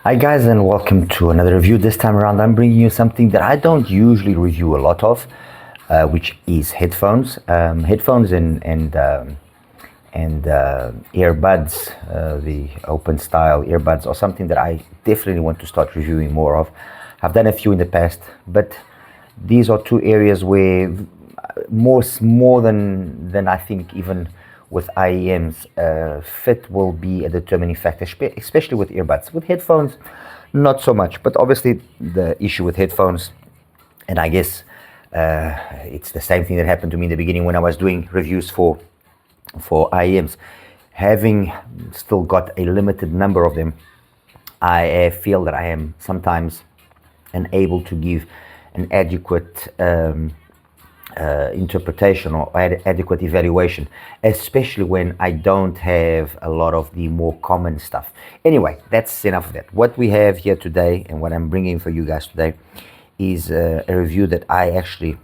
Hi guys, and welcome to another review. This time around I'm bringing you something that I don't usually review a lot of, which is headphones. Headphones and earbuds, the open style earbuds, or something that I definitely want to start reviewing more of. I've done a few in the past, but these are two areas where more than I think even with IEMs, fit will be a determining factor, especially with earbuds. With headphones, not so much, but obviously the issue with headphones, and I guess it's the same thing that happened to me in the beginning when I was doing reviews for IEMs. Having still got a limited number of them, I feel that I am sometimes unable to give an adequate interpretation or adequate evaluation, especially when I don't have a lot of the more common stuff. Anyway, that's enough of that. What we have here today and what I'm bringing for you guys today is a review that I actually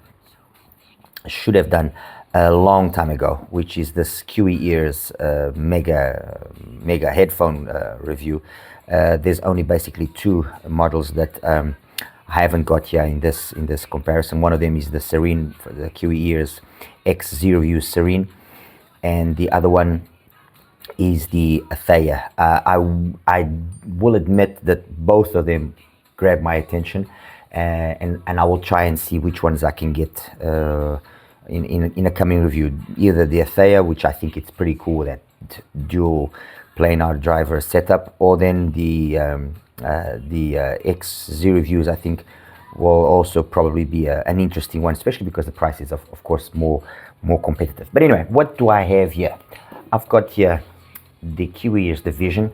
should have done a long time ago, which is this Kiwiears mega headphone review. There's only basically two models that I haven't got here in this comparison. One of them is the Serene, for the Kiwiears X0U Serene, and the other one is the Athea. I will admit that both of them grab my attention, and I will try and see which ones I can get in a coming review. Either the Athea, which I think it's pretty cool, that dual planar driver setup, or then the X0 I think will also probably be an interesting one, especially because the price is of course more competitive. But anyway, what do I have here? I've got here the Kiwiears Division.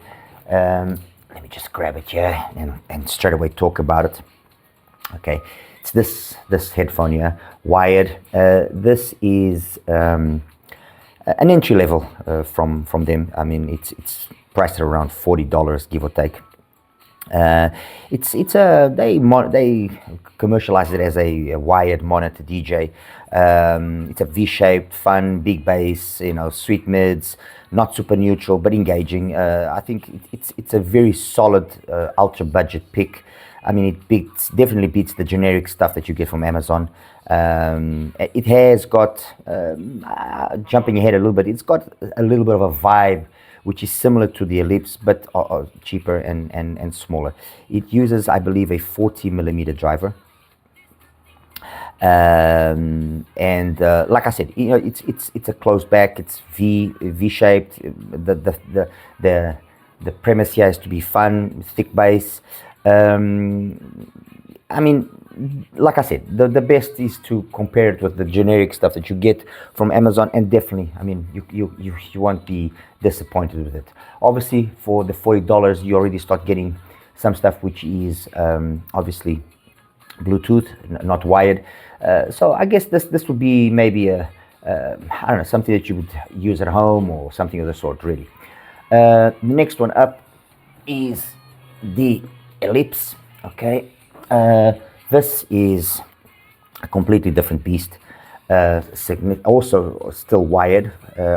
Let me just grab it here and straight away talk about it. Okay, it's this headphone here, wired. This is an entry level from them. I mean, it's priced at around $40, give or take. They commercialize it as a wired monitor DJ. It's a V-shaped, fun, big bass, sweet mids, not super neutral but engaging. I think it's a very solid ultra budget pick. I mean, it definitely beats the generic stuff that you get from Amazon. It has got, jumping ahead a little bit, it's got a little bit of a vibe which is similar to the Ellipse, but cheaper and smaller. It uses, I believe, a 40mm driver. Like I said, it's a closed back. It's V-shaped. The premise here is to be fun, thick bass. I mean, like I said, the best is to compare it with the generic stuff that you get from Amazon, and definitely, I mean, you won't be disappointed with it. Obviously, for the $40, you already start getting some stuff which is obviously Bluetooth, not wired. So I guess this would be maybe I don't know, something that you would use at home or something of the sort, really. The next one up is the Ellipse. Okay. This is a completely different beast. Also still wired,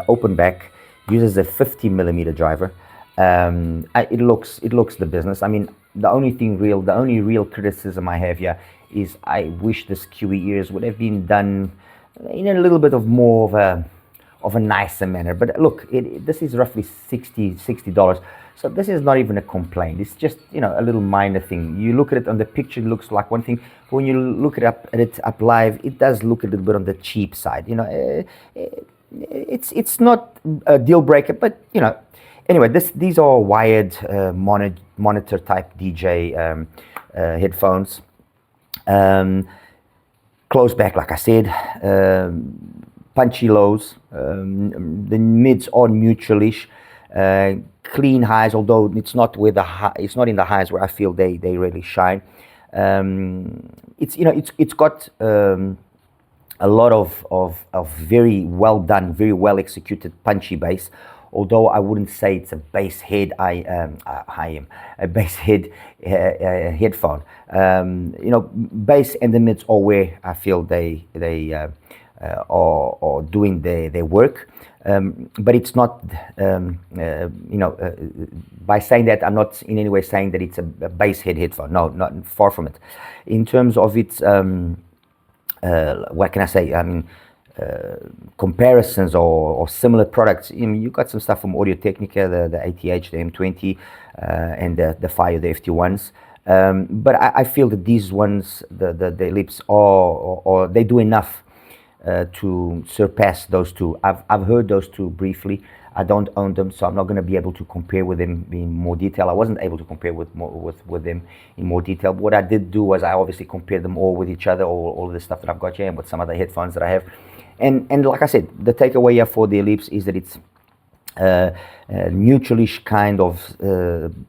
open back, uses a 50mm driver. It looks the business. I mean, the only real criticism I have here is I wish this Kiwiears would have been done in a little bit of more of a nicer manner. But look, this is roughly $60. So this is not even a complaint. It's just, a little minor thing. You look at it on the picture, it looks like one thing. But when you look at it up live, it does look a little bit on the cheap side. It's not a deal breaker, but anyway, these are wired monitor type DJ headphones. Close back, like I said. Punchy lows. The mids are neutral-ish. Clean highs, although it's not in the highs where I feel they really shine. It's got a lot of very well done, very well executed punchy bass. Although I wouldn't say it's a bass head, a bass head headphone. Bass and the mids are where I feel they or doing their work. But it's not, by saying that, I'm not in any way saying that it's a bass head headphone. No, not far from it. In terms of its, what can I say? I mean, comparisons or similar products. I mean, you got some stuff from Audio Technica, the ATH, the M20, and the Fire, the FT1s. But I feel that these ones, the Ellipse, or they do enough to surpass those two. I've heard those two briefly. I don't own them, so I'm not going to be able to compare with them in more detail. I wasn't able to compare with them in more detail. But what I did do was I obviously compared them all with each other, all of the stuff that I've got here, and with some other headphones that I have. And like I said, the takeaway here for the Ellipse is that it's neutralish kind of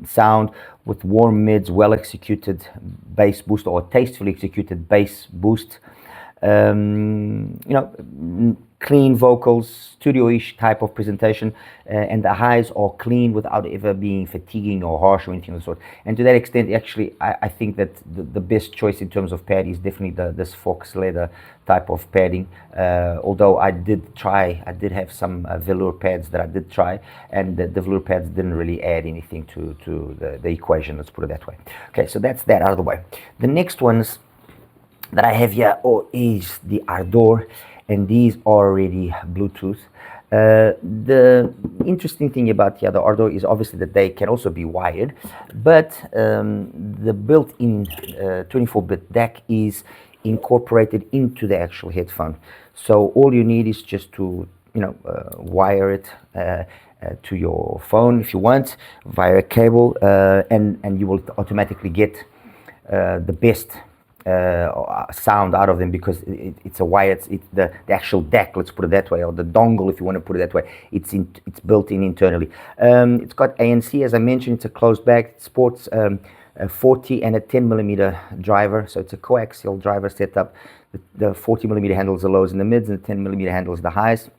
sound with warm mids, well executed bass boost, or tastefully executed bass boost. Clean vocals, studio-ish type of presentation, and the highs are clean without ever being fatiguing or harsh or anything of the sort. And to that extent, actually, I think that the best choice in terms of pad is definitely this fox leather type of padding. Although I did have some velour pads that I did try, and the velour pads didn't really add anything to the equation, let's put it that way. Okay, so that's that out of the way. The next ones that I have here is the Ardor, and these are already Bluetooth. The interesting thing about the Ardor is obviously that they can also be wired, but the built-in 24-bit DAC is incorporated into the actual headphone. So all you need is just to wire it to your phone if you want via a cable, and you will automatically get the best sound out of them, because it's a wire. It's the actual DAC, let's put it that way, or the dongle, if you want to put it that way. It's built in internally. It's got ANC, as I mentioned. It's a closed back. It sports a 40 and a 10mm driver, so it's a coaxial driver setup. The 40mm handles the lows and the mids, and the 10mm handles the highs.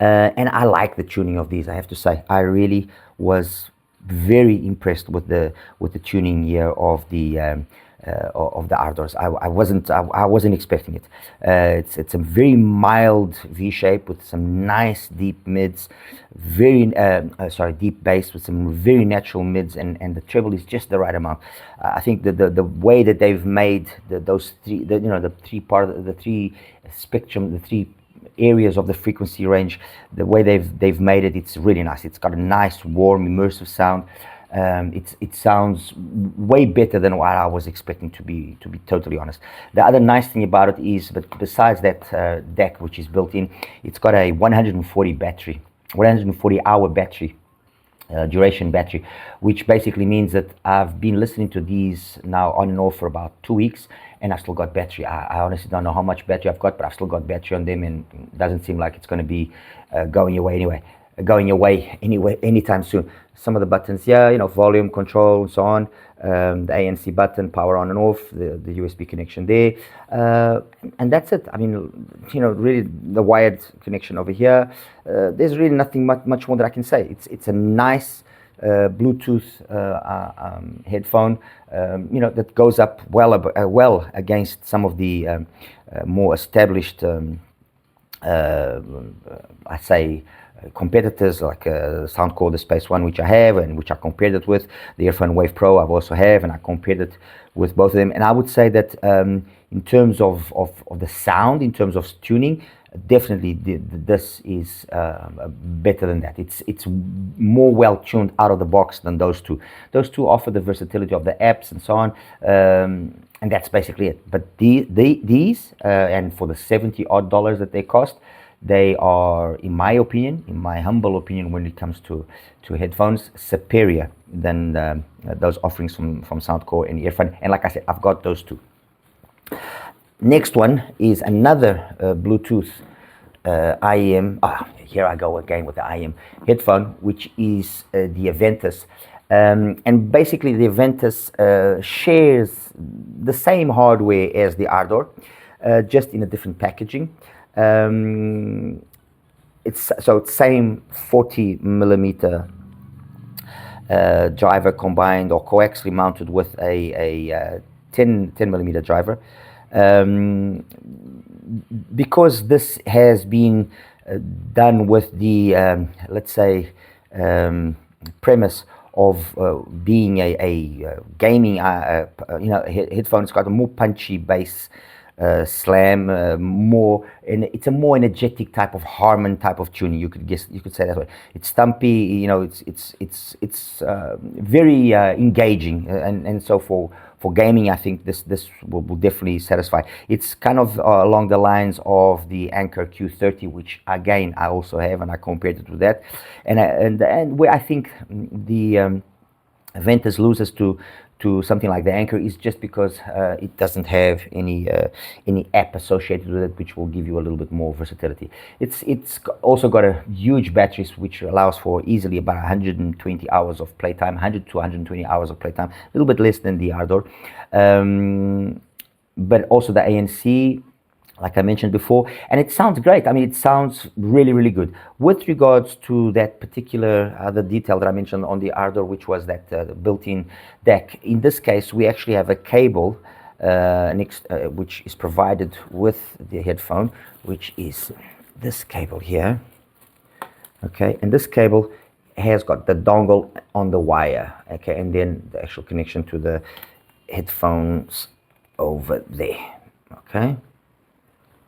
And I like the tuning of these, I have to say. I really was very impressed with the tuning here of the Ardors. I wasn't expecting it. It's a very mild V shape with some nice deep mids, deep bass with some very natural mids, and the treble is just the right amount. I think the way that they've made the three areas of the frequency range, the way they've made it, it's really nice. It's got a nice, warm, immersive sound. It sounds way better than what I was expecting, to be totally honest. The other nice thing about it is, but besides that DAC which is built in, it's got a 140-hour battery duration battery, which basically means that I've been listening to these now on and off for about 2 weeks, and I've still got battery. I honestly don't know how much battery I've got, but I've still got battery on them, and it doesn't seem like it's going to be going away anytime soon. Some of the buttons, volume control and so on, the ANC button, power on and off, the USB connection there, and that's it. I mean, really the wired connection over here. There's really nothing much more that I can say. It's a nice Bluetooth headphone, that goes up well against some of the more established, I say, competitors like Soundcore, the Space One, which I have and which I compared it with. The Earphone Wave Pro I've also have, and I compared it with both of them. And I would say that in terms of the sound, in terms of tuning, definitely this is better than that. It's more well tuned out of the box than those two. Those two offer the versatility of the apps and so on, and that's basically it. But these and for the $70 that they cost, they are, in my humble opinion, when it comes to headphones, superior than those offerings from Soundcore and Earphone. And like I said, I've got those two. Next one is another Bluetooth IEM. Here I go again with the IEM headphone, which is the Aventus. And basically the Aventus shares the same hardware as the Ardor, just in a different packaging. It's same 40mm driver combined or coaxially mounted with a 10mm driver. Because this has been done with the let's say premise of being a gaming headphone. It's got a more punchy bass slam, more, and it's a more energetic type of Harman type of tuning. You could say that way. It's stumpy, it's very engaging, and so for gaming, I think this will definitely satisfy. It's kind of along the lines of the Anker Q30, which again I also have, and I compared it with that, and where I think the Aventus loses to something like the Anker is just because it doesn't have any app associated with it, which will give you a little bit more versatility. It's also got a huge battery, which allows for easily about 120 hours of playtime, 100 to 120 hours of playtime, a little bit less than the Ardor, but also the ANC, like I mentioned before, and it sounds great. I mean, it sounds really, really good. With regards to that particular other detail that I mentioned on the Ardor, which was that built-in DAC, in this case, we actually have a cable which is provided with the headphone, which is this cable here. Okay, and this cable has got the dongle on the wire, okay, and then the actual connection to the headphones over there, okay.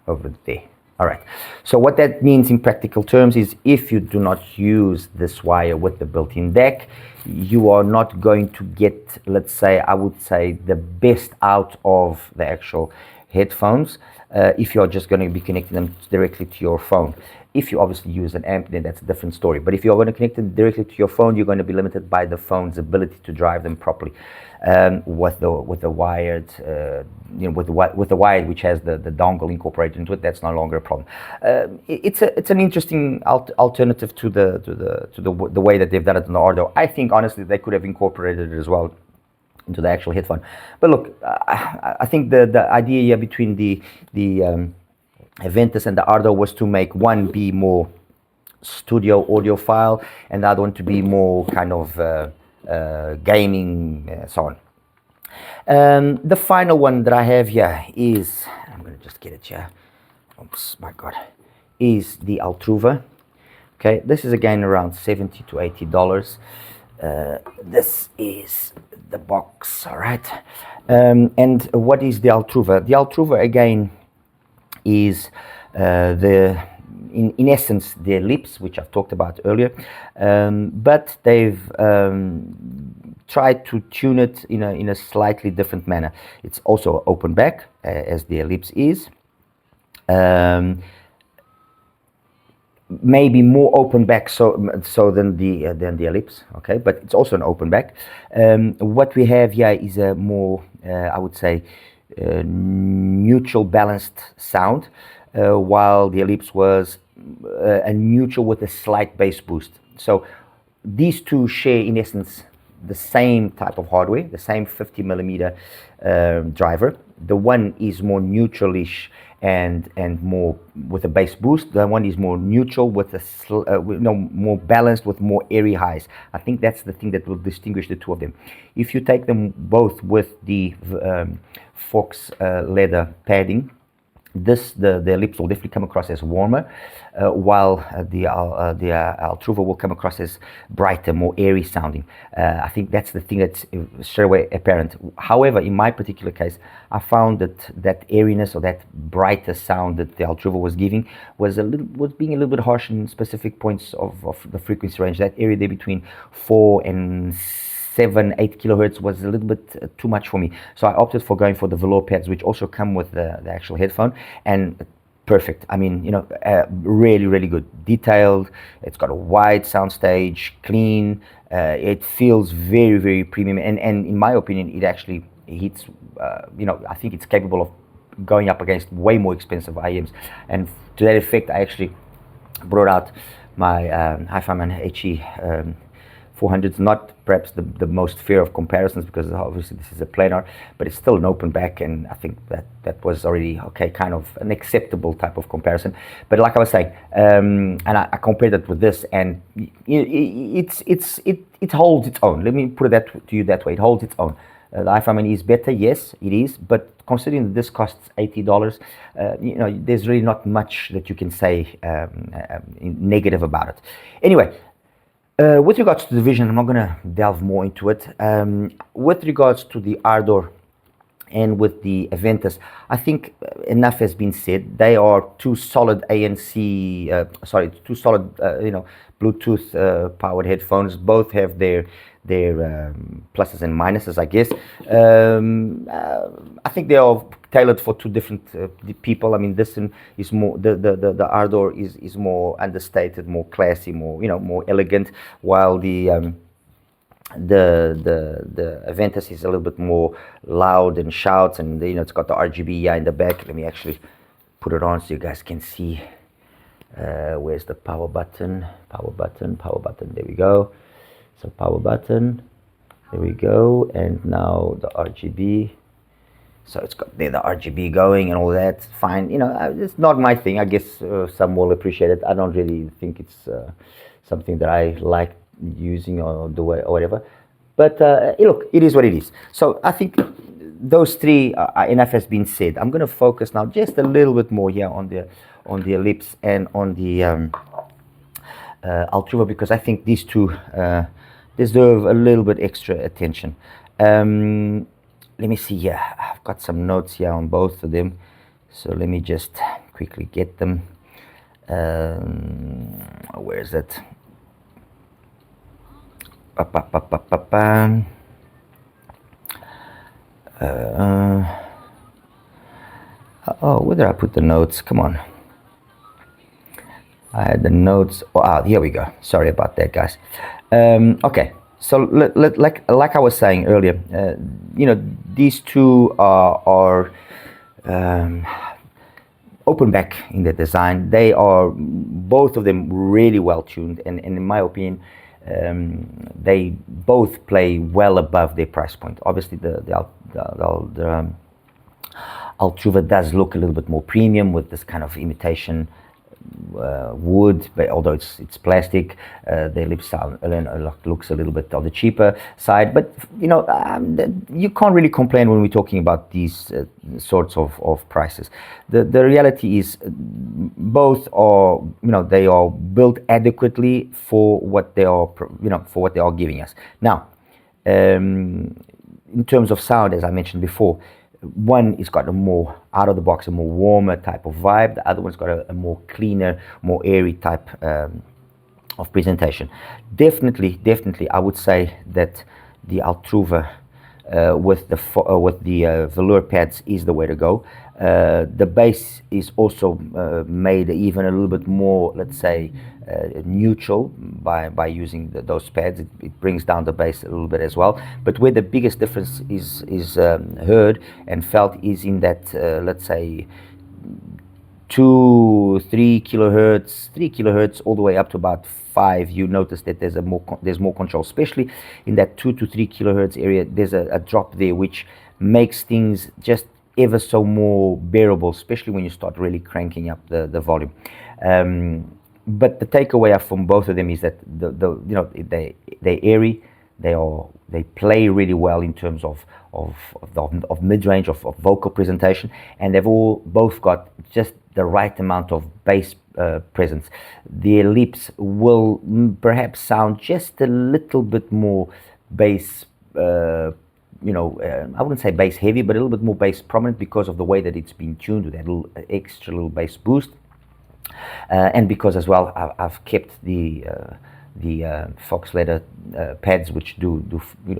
Over there. All right. So what that means in practical terms is if you do not use this wire with the built-in DAC, you are not going to get, let's say, I would say, the best out of the actual headphones if you're just going to be connecting them directly to your phone. If you obviously use an amp, then that's a different story. But if you're going to connect it directly to your phone, you're going to be limited by the phone's ability to drive them properly. With the wired, with the wire which has the dongle incorporated into it, that's no longer a problem. It's an interesting alternative to the way that they've done it in the Ardor. I think honestly they could have incorporated it as well into the actual headphone. But look, I think the idea here between the Aventus and the Ardor was to make one be more studio audiophile and the other one to be more kind of gaming, so on. The final one that I have here is, I'm going to just get it here, oops, my god, is the Altruva. Okay, this is again around $70 to $80. This is the box, all right. And what is the Altruva? The Altruva again is in essence the Ellipse, which I've talked about earlier, but they've tried to tune it in a slightly different manner. It's also open back as the Ellipse is, maybe more open back so than the Ellipse, okay, but it's also an open back. What we have here is a more I would say neutral balanced sound, while the Ellipse was a neutral with a slight bass boost. So these two share in essence the same type of hardware, the same 50mm driver. The one is more neutralish and more with a bass boost. The one is more neutral with a more balanced with more airy highs. I think that's the thing that will distinguish the two of them. If you take them both with the Fox leather padding, the Ellipse will definitely come across as warmer, while the Altruva will come across as brighter, more airy sounding. I think that's the thing that's straight away apparent. However, in my particular case, I found that airiness or that brighter sound that the Altruva was giving was being a little bit harsh in specific points of the frequency range. That area there between 4 and 7-8 kilohertz was a little bit too much for me, so I opted for going for the velour pads, which also come with the actual headphone, and perfect. I mean, really, really good, detailed. It's got a wide sound stage, clean. It feels very, very premium, and in my opinion, it actually hits. I think it's capable of going up against way more expensive IEMs, and to that effect, I actually brought out my HiFiMan HE 400 is not perhaps the most fair of comparisons, because obviously this is a planar, but it's still an open back, and I think that was already okay, kind of an acceptable type of comparison. But like I was saying, and I compared it with this, and it holds its own. Let me put it to you that way. It holds its own. The iPhone Mini is better, yes, it is, but considering that this costs $80, there's really not much that you can say negative about it. Anyway, with regards to the vision, I'm not going to delve more into it. With regards to the Ardor and with the Aventus, I think enough has been said. They are two solid Bluetooth powered headphones. Both have their pluses and minuses, I guess. I think they are tailored for two different people. I mean, this is more the Ardor is more understated, more classy, more elegant, while the Aventus is a little bit more loud and shouts, and it's got the RGB in the back. Let me actually put it on so you guys can see. Where's the power button? Power button. There we go. So power button. There we go. And now the RGB. So it's got there the RGB going and all that. Fine. It's not my thing. I guess some will appreciate it. I don't really think it's something that I like using or the way or whatever. But look, it is what it is. So I think those three, enough has been said. I'm going to focus now just a little bit more here on the Ellipse and on the Altruva, because I think these two deserve a little bit extra attention. Let me see here. I've got some notes here on both of them, so let me just quickly get them. Where is it? Where did I put the notes? Come on. I had the notes. Here we go. Sorry about that, guys. Okay. So like I was saying earlier, these two are open back in the design. They are both of them really well tuned, and in my opinion, they both play well above their price point. Obviously, the Altruva does look a little bit more premium with this kind of imitation wood, but although it's plastic. The Ellipse looks a little bit on the cheaper side, but you can't really complain when we're talking about these sorts of prices. The reality is both are they are built adequately for what they are giving us. Now, in terms of sound, as I mentioned before, one is got a more out of the box, a more warmer type of vibe. The other one's got a more cleaner, more airy type of presentation. Definitely, I would say that the Altruva with the velour pads is the way to go. The bass is also made even a little bit more, let's say, neutral by using those pads. It brings down the bass a little bit as well. But where the biggest difference is heard and felt is in that, let's say, 2-3 kilohertz, 3 kilohertz all the way up to about 5. You notice that there's more control, especially in that 2 to 3 kilohertz area. There's a drop there which makes things just ever so more bearable, especially when you start really cranking up the volume. But the takeaway from both of them is that they're airy, they play really well in terms of mid-range of vocal presentation, and they've both got just the right amount of bass presence. The Ellipse will perhaps sound just a little bit more bass, I wouldn't say bass heavy, but a little bit more bass prominent because of the way that it's been tuned with that little bass boost. And because as well I've kept the fox leather pads, which do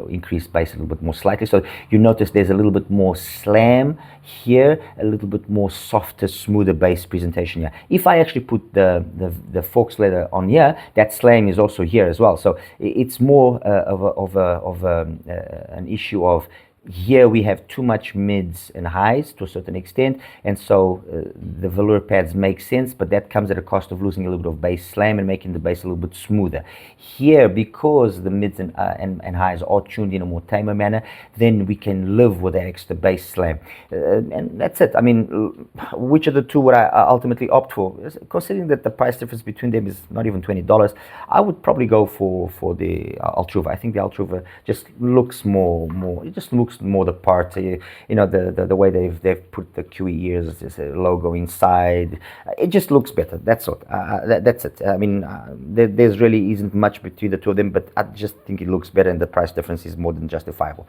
increase bass a little bit more slightly. So you notice there's a little bit more slam here, a little bit more softer, smoother bass presentation here. If I actually put the fox leather on here, that slam is also here as well. So it's more of an issue of here we have too much mids and highs to a certain extent, and so the velour pads make sense, but that comes at a cost of losing a little bit of bass slam and making the bass a little bit smoother. Here, because the mids and highs are tuned in a more tamer manner, then we can live with that extra bass slam, and that's it. I mean, which of the two would I ultimately opt for? Considering that the price difference between them is not even $20, I would probably go for the Altruva. I think the Altruva just looks more. It just looks more the part. You know, the way they've put the Kiwiears as a logo inside. It just looks better. That's all. That's it. I mean, there's really isn't much between the two of them, but I just think it looks better, and the price difference is more than justifiable.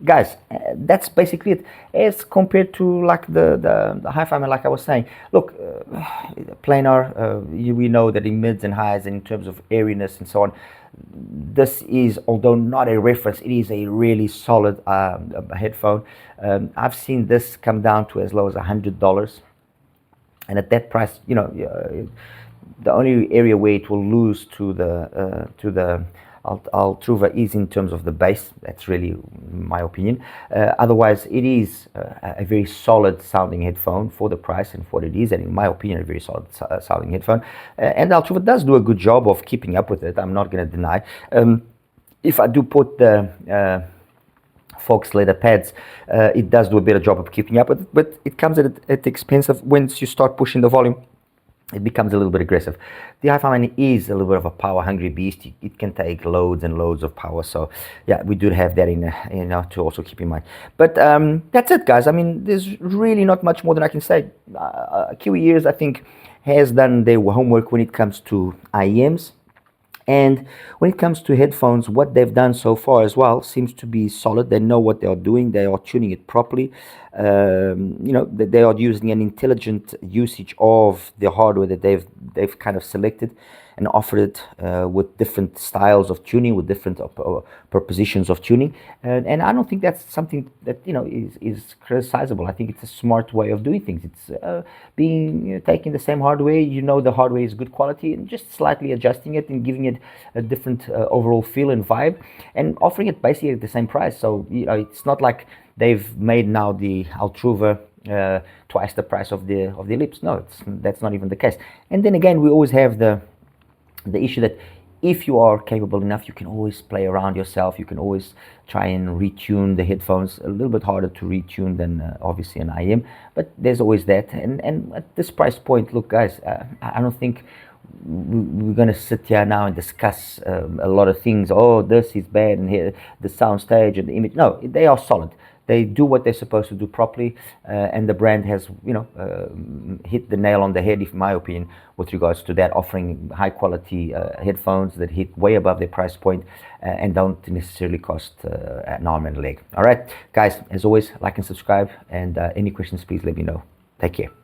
Guys, that's basically it. As compared to like the hi-fi, like I was saying, look, planar, we know that in mids and highs, and in terms of airiness and so on, this is, although not a reference, it is a really solid headphone. I've seen this come down to as low as $100, and at that price, you know, the only area where it will lose to the Altruva is in terms of the bass. That's really my opinion. Otherwise, it is a very solid sounding headphone for the price and for what it is, and in my opinion, a very solid sounding headphone. And Altruva does do a good job of keeping up with it. I'm not going to deny. If I do put the Fox leather pads, it does do a better job of keeping up with it, but it comes at the expense of, once you start pushing the volume, it becomes a little bit aggressive. The hi-fi Mini is a little bit of a power-hungry beast. It can take loads and loads of power. So yeah, we do have that in, you know, to also keep in mind. But that's it, guys. I mean, there's really not much more than I can say. Kiwiears, I think, has done their homework when it comes to IEMs. And when it comes to headphones, what they've done so far as well seems to be solid. They know what they are doing. They are tuning it properly. You know, they are using an intelligent usage of the hardware that they've kind of selected and offered it with different styles of tuning, with different propositions of tuning. And I don't think that's something that, you know, is criticizable. I think it's a smart way of doing things. It's taking the same hardware, you know, the hardware is good quality, and just slightly adjusting it and giving it a different overall feel and vibe, and offering it basically at the same price. So, you know, it's not like they've made now the Altruva twice the price of the Ellipse. No, that's not even the case. And then again, we always have the issue that if you are capable enough, you can always play around yourself. You can always try and retune the headphones. A little bit harder to retune than obviously an IM, but there's always that. And at this price point, look, guys, I don't think we're going to sit here now and discuss a lot of things. Oh, this is bad, and here the sound stage and the image. No, they are solid. They do what they're supposed to do properly, and the brand has, you know, hit the nail on the head, in my opinion, with regards to that, offering high quality headphones that hit way above their price point and don't necessarily cost an arm and a leg. All right, guys, as always, like and subscribe, and any questions, please let me know. Take care.